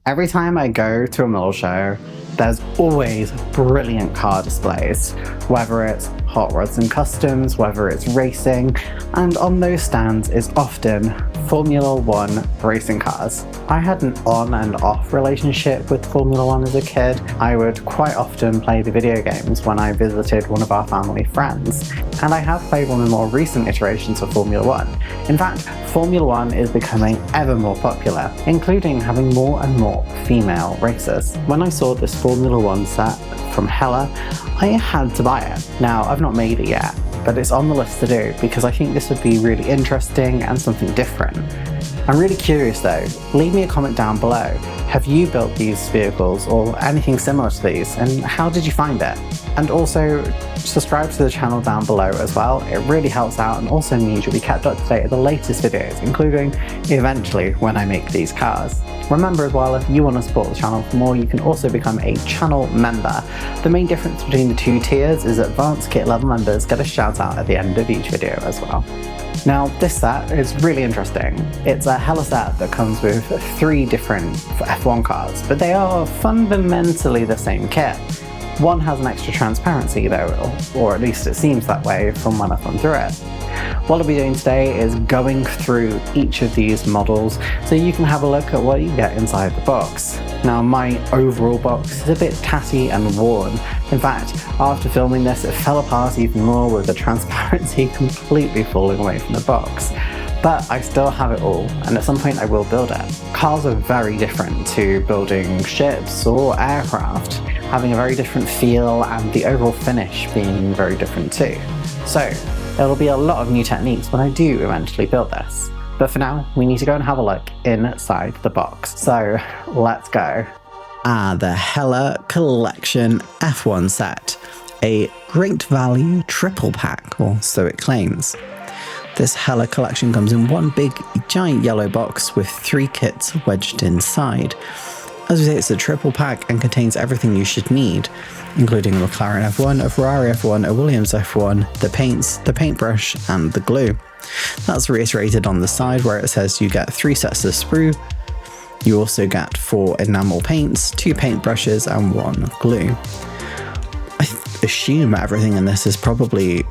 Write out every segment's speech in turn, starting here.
Every time I go to a model show, there's always brilliant car displays, whether it's hot rods and customs, whether it's racing, and on those stands is often Formula One racing cars. I had an on and off relationship with Formula One as a kid. I would quite often play the video games when I visited one of our family friends, and I have played one of the more recent iterations of Formula One. In fact, Formula One is becoming ever more popular, including having more and more female racers. When I saw this Formula One set from Hella, I had to buy it. Now, I've not made it yet, but it's on the list to do because I think this would be really interesting and something different. I'm really curious though, leave me a comment down below. Have you built these vehicles or anything similar to these, and how did you find it? And also, subscribe to the channel down below as well. It really helps out and also means you'll be kept up to date with the latest videos, including eventually when I make these cars. Remember as well, if you want to support the channel for more, you can also become a channel member. The main difference between the two tiers is advanced kit level members get a shout out at the end of each video as well. Now, this set is really interesting. It's a Hella set that comes with 3 different F1 cars, but they are fundamentally the same kit. One has an extra transparency though, or at least it seems that way from when I've gone through it. What I'll be doing today is going through each of these models so you can have a look at what you get inside the box. Now, my overall box is a bit tatty and worn. In fact, after filming this, it fell apart even more with the transparency completely falling away from the box. But I still have it all, and at some point I will build it. Cars are very different to building ships or aircraft, having a very different feel and the overall finish being very different too. So, it'll be a lot of new techniques when I do eventually build this. But for now, we need to go and have a look inside the box. So, let's go. The Hella Collection F1 set. A great value triple pack, or so it claims. This Hella collection comes in one big, giant yellow box with 3 kits wedged inside. As we say, it's a triple pack and contains everything you should need, including a McLaren F1, a Ferrari F1, a Williams F1, the paints, the paintbrush, and the glue. That's reiterated on the side where it says you get 3 sets of sprue. You also get 4 enamel paints, 2 paintbrushes, and 1 glue. I assume everything in this is probably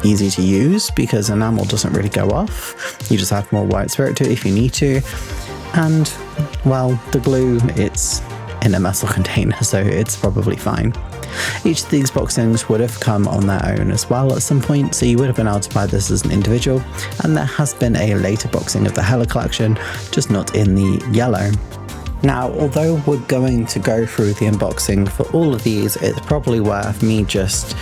easy to use because enamel doesn't really go off. You just add more white spirit to it if you need to. And, well, the glue, it's in a metal container, so it's probably fine. Each of these boxings would have come on their own as well at some point, so you would have been able to buy this as an individual, and there has been a later boxing of the Hella collection, just not in the yellow. Now, although we're going to go through the unboxing for all of these, it's probably worth me just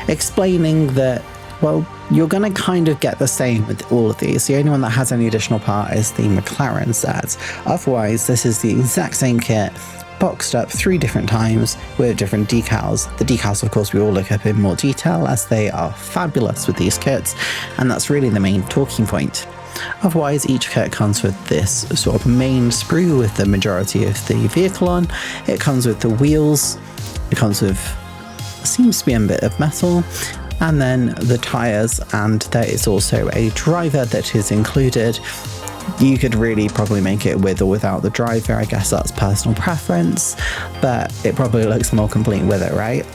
explaining that, well, you're going to kind of get the same with all of these. The only one that has any additional part is the McLaren set. Otherwise, this is the exact same kit, boxed up 3 different times with different decals. The decals, of course, we all look up in more detail as they are fabulous with these kits, and that's really the main talking point. Otherwise, each kit comes with this sort of main sprue with the majority of the vehicle on. It comes with the wheels. It comes with, seems to be a bit of metal, and then the tyres, and there is also a driver that is included. You could really probably make it with or without the driver. I guess that's personal preference, but it probably looks more complete with it, right?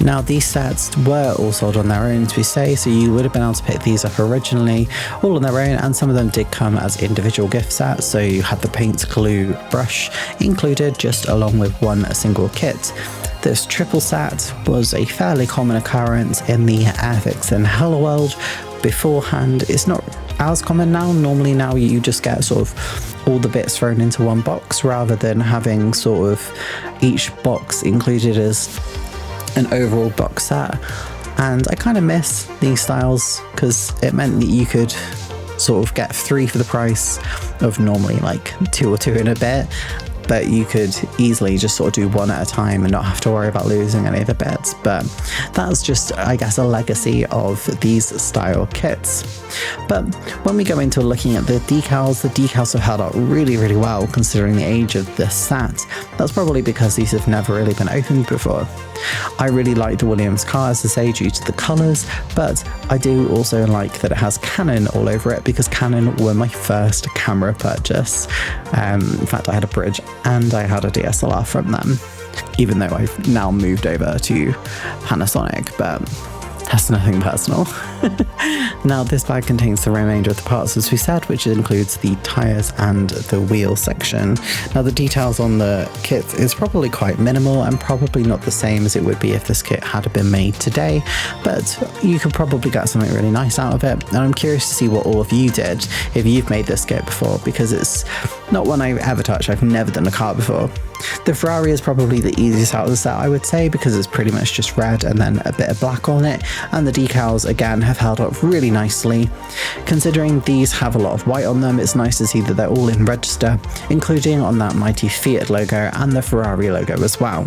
Now, these sets were all sold on their own, as we say, so you would have been able to pick these up originally all on their own, and some of them did come as individual gift sets, so you had the paint, glue, brush included just along with one single kit. This triple set was a fairly common occurrence in the Airfix and Hella world beforehand. It's not as common now. Normally now you just get sort of all the bits thrown into one box rather than having sort of each box included as an overall box set. And I kind of miss these styles because it meant that you could sort of get 3 for the price of normally like 2 or 2 and a bit. But you could easily just sort of do 1 at a time and not have to worry about losing any of the bits. But that's just, I guess, a legacy of these style kits. But when we go into looking at the decals have held up really, really well considering the age of this set. That's probably because these have never really been opened before. I really like the Williams car, as I say, due to the colours, but I do also like that it has Canon all over it because Canon were my first camera purchase. In fact, I had a British and I had a DSLR from them, even though I've now moved over to Panasonic, but that's nothing personal. Now, this bag contains the remainder of the parts, as we said, which includes the tyres and the wheel section. Now, the details on the kit is probably quite minimal and probably not the same as it would be if this kit had been made today, but you could probably get something really nice out of it. And I'm curious to see what all of you did if you've made this kit before, because it's not one I've ever touched. I've never done a car before. The Ferrari is probably the easiest out of the set, I would say, because it's pretty much just red and then a bit of black on it, and the decals again have held up really nicely. Considering these have a lot of white on them, it's nice to see that they're all in register, including on that mighty Fiat logo and the Ferrari logo as well,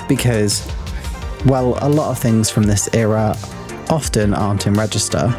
because, well, a lot of things from this era often aren't in register.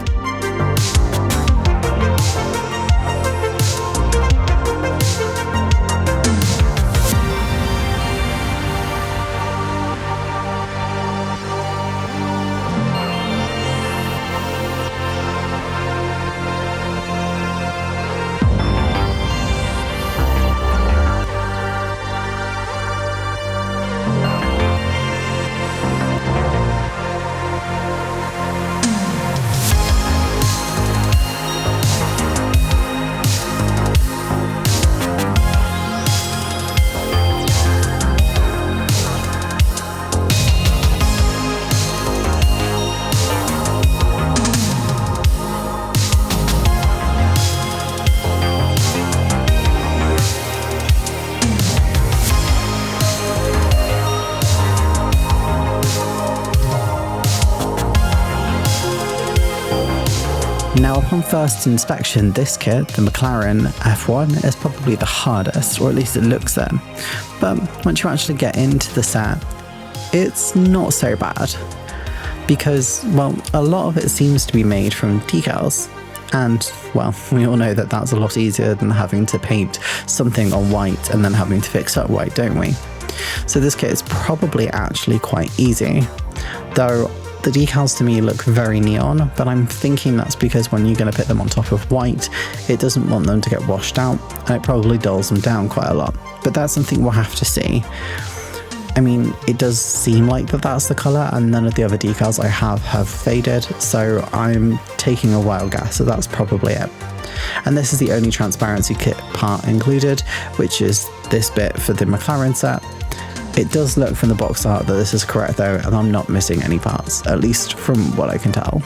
Now, upon first inspection, this kit, the McLaren F1, is probably the hardest, or at least it looks then. But once you actually get into the set, it's not so bad, because, well, a lot of it seems to be made from decals. And, well, we all know that that's a lot easier than having to paint something on white and then having to fix up white, don't we? So this kit is probably actually quite easy, though the decals to me look very neon, but I'm thinking that's because when you're going to put them on top of white, it doesn't want them to get washed out, and it probably dulls them down quite a lot. But that's something we'll have to see. I mean, it does seem like that's the colour, and none of the other decals I have faded, so I'm taking a wild guess, so that's probably it. And this is the only transparency kit part included, which is this bit for the McLaren set. It does look from the box art that this is correct though, and I'm not missing any parts, at least from what I can tell.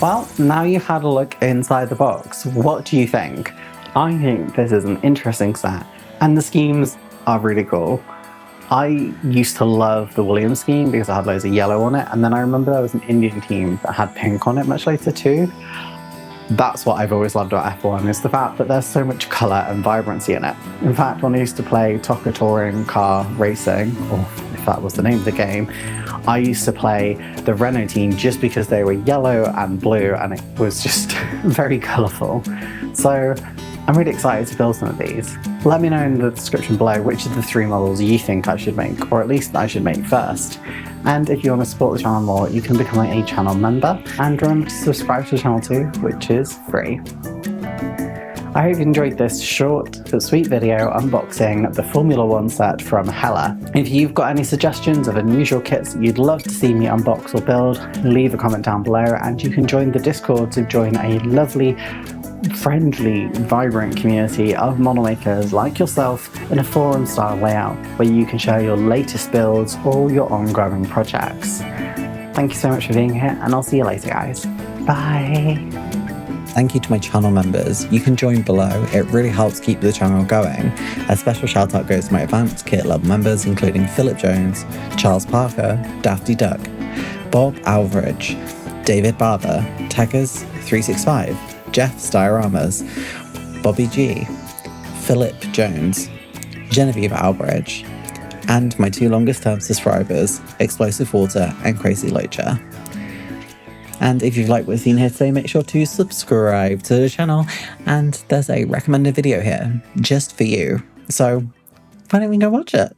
Well, now you've had a look inside the box, what do you think? I think this is an interesting set, and the schemes are really cool. I used to love the Williams scheme because it had loads of yellow on it, and then I remember there was an Indian team that had pink on it much later too. That's what I've always loved about F1, is the fact that there's so much colour and vibrancy in it. In fact, when I used to play TOCA Touring Car Racing, or if that was the name of the game, I used to play the Renault team just because they were yellow and blue, and it was just very colourful. So I'm really excited to build some of these. Let me know in the description below which of the 3 models you think I should make, or at least I should make first. And if you want to support the channel more, you can become a channel member, and remember to subscribe to the channel too, which is free. I hope you enjoyed this short but sweet video unboxing the Formula 1 set from Hella. If you've got any suggestions of unusual kits that you'd love to see me unbox or build, leave a comment down below, and you can join the Discord to join a lovely, friendly, vibrant community of model makers like yourself in a forum style layout where you can share your latest builds or your ongoing projects. Thank you so much for being here, and I'll see you later, guys. Bye! Thank you to my channel members. You can join below, it really helps keep the channel going. A special shout out goes to my advanced kit level members, including Philip Jones, Charles Parker, Dafty Duck, Bob Alveridge, David Barber, Taggers365, Jeff Styoramas, Bobby G, Philip Jones, Genevieve Albridge, and my 2 longest term subscribers, Explosive Water and Crazy Loacher. And if you've liked what you've seen here today, make sure to subscribe to the channel, and there's a recommended video here just for you. So why don't we go watch it?